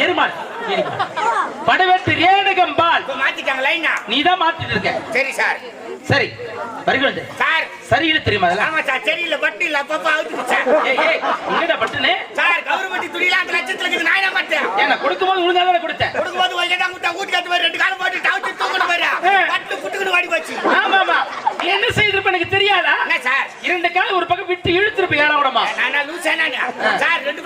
எருமாடு படவேட்டு ரேணுகம்பால் மாத்திட்டாங்க லைனா. நீதான் மாத்திட்டு இருக்க. சரி சார். சரி வருகிறது சார். சரியில்லை தெரியுமா அதெல்லாம்? ஆமா சார் தெரியல பட்டு இல்ல அப்பப்ப அவுத்து சார். ஏய் எங்கடா பட்டுனே? சார் கவர்மெண்ட் துணிலாம் அந்த லட்சத்துல இருக்குது நான் என்ன மாட்டேன். ஏன்னா கொடுக்கும்போது உழுந்தாதானே கொடுத்தேன். கொடுக்கும்போது வைக்கடா முட்டை ஊட்டி கட்டு வர ரெண்டு காலம் போட்டு டாவுச்சு தூக்கிட்டு வர. பட்டு புட்டுக்குன்னு வாடி போச்சு. ஆமா ஆமா. நீ என்ன செய்திருப்ப எனக்கு தெரியாதா? என்ன சார்? இரண்டு கால் ஒரு பக்கம் விட்டு இழுத்துருப்ப யாரா விடமா? நான் லூசா நானே. சார் ரெண்டு